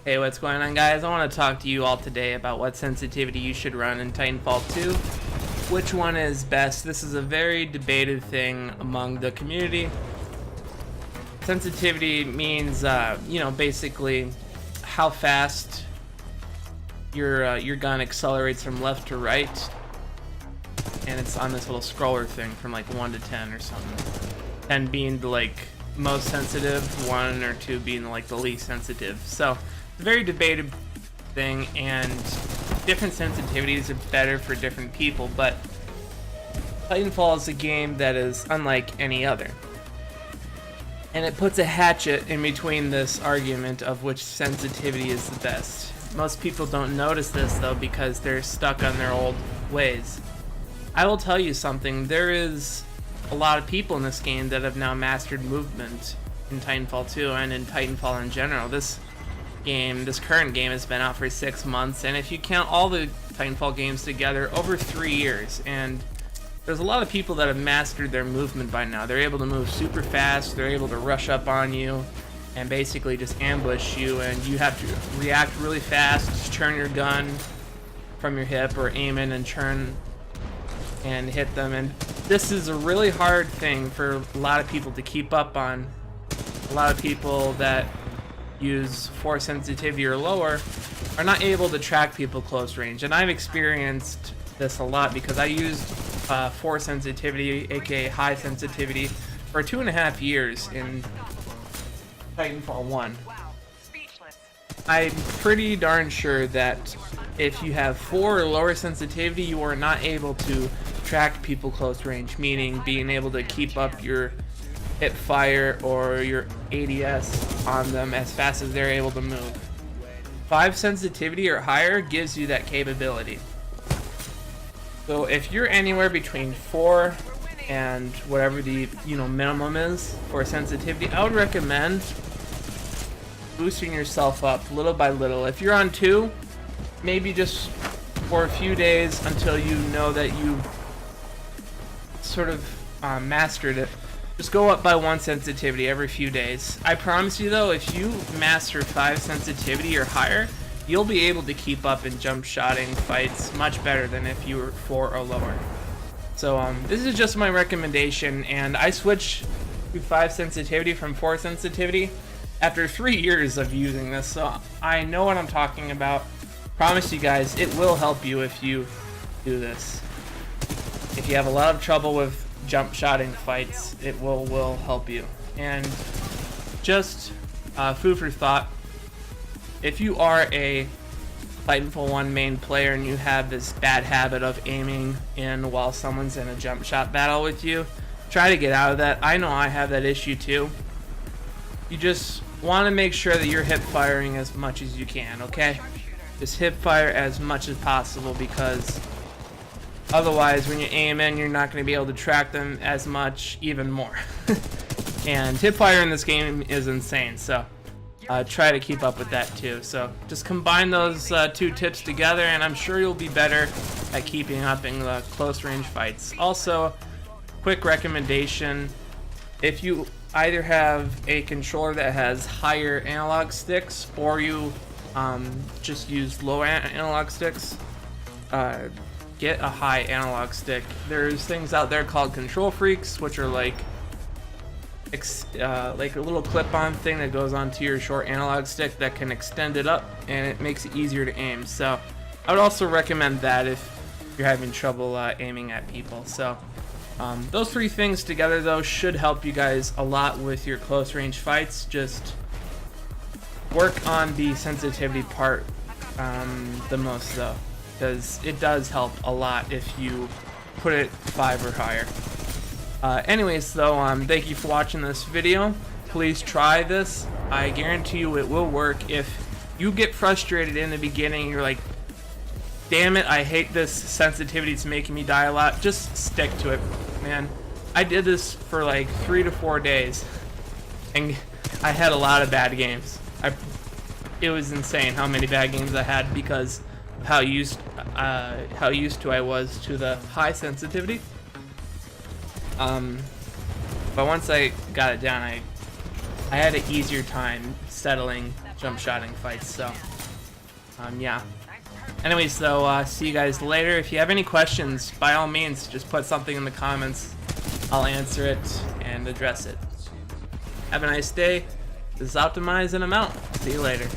Hey, what's going on, guys? I want to talk to you all today about what sensitivity you should run in Titanfall 2. Which one is best? This is a very debated thing among the community. Sensitivity means, basically how fast your gun accelerates from left to right, and it's on this little scroller thing from like 1 to 10 or something. 10 being the like most sensitive, 1 or 2 being like the least sensitive. So it's a very debated thing, and different sensitivities are better for different people, but Titanfall is a game that is unlike any other. And it puts a hatchet in between this argument of which sensitivity is the best. Most people don't notice this though because they're stuck on their old ways. I will tell you something, there is a lot of people in this game that have now mastered movement in Titanfall 2 and in Titanfall in general. This current game has been out for 6 months, and if you count all the Titanfall games together, over 3 years. And there's a lot of people that have mastered their movement by now. They're able to move super fast, they're able to rush up on you and basically just ambush you, and you have to react really fast, turn your gun from your hip or aim in and turn and hit them. And this is a really hard thing for a lot of people to keep up on. A lot of people that use 4 sensitivity or lower are not able to track people close range, and I've experienced this a lot because I used 4 sensitivity, aka high sensitivity, for 2.5 years in Titanfall 1. I'm pretty darn sure that if you have 4 or lower sensitivity, you are not able to track people close range, meaning being able to keep up your hip fire or your ADS on them as fast as they're able to move. 5 sensitivity or higher gives you that capability. So if you're anywhere between 4 and whatever the minimum is for sensitivity, I would recommend boosting yourself up little by little. If you're on 2, maybe just for a few days until you know that you sort of mastered it. Just go up by 1 sensitivity every few days. I promise you though, if you master 5 sensitivity or higher, you'll be able to keep up in jump shotting fights much better than if you were 4 or lower. So this is just my recommendation, and I switched to 5 sensitivity from 4 sensitivity after 3 years of using this, so I know what I'm talking about. Promise you guys, it will help you if you do this. If you have a lot of trouble with jump shotting fights, it will help you. And just food for thought, if you are a Titanfall 1 main player and you have this bad habit of aiming in while someone's in a jump shot battle with you, try to get out of that. I know I have that issue too. You just want to make sure that you're hip firing as much as you can, okay? Just hip fire as much as possible, because otherwise when you aim in, you're not going to be able to track them as much, even more. And hip fire in this game is insane, so try to keep up with that too. So just combine those 2 tips together, and I'm sure you'll be better at keeping up in the close range fights. Also, quick recommendation, if you either have a controller that has higher analog sticks or you just use low analog sticks, get a high analog stick. There's things out there called control freaks, which are like a little clip-on thing that goes onto your short analog stick that can extend it up, and it makes it easier to aim. So I would also recommend that if you're having trouble aiming at people. So those 3 things together though should help you guys a lot with your close range fights. Just work on the sensitivity part the most though, because it does help a lot if you put it 5 or higher. Anyways though, thank you for watching this video. Please try this. I guarantee you it will work. If you get frustrated in the beginning, you're like, damn it, I hate this sensitivity, it's making me die a lot, just stick to it, man. I did this for like 3 to 4 days and I had a lot of bad games. It was insane how many bad games I had because of how used to I was to the high sensitivity. But once I got it down, I I had an easier time settling jump shotting fights. So yeah. Anyways, though, see you guys later. If you have any questions, by all means, just put something in the comments. I'll answer it and address it. Have a nice day. This is Optimize, and I'm out. See you later.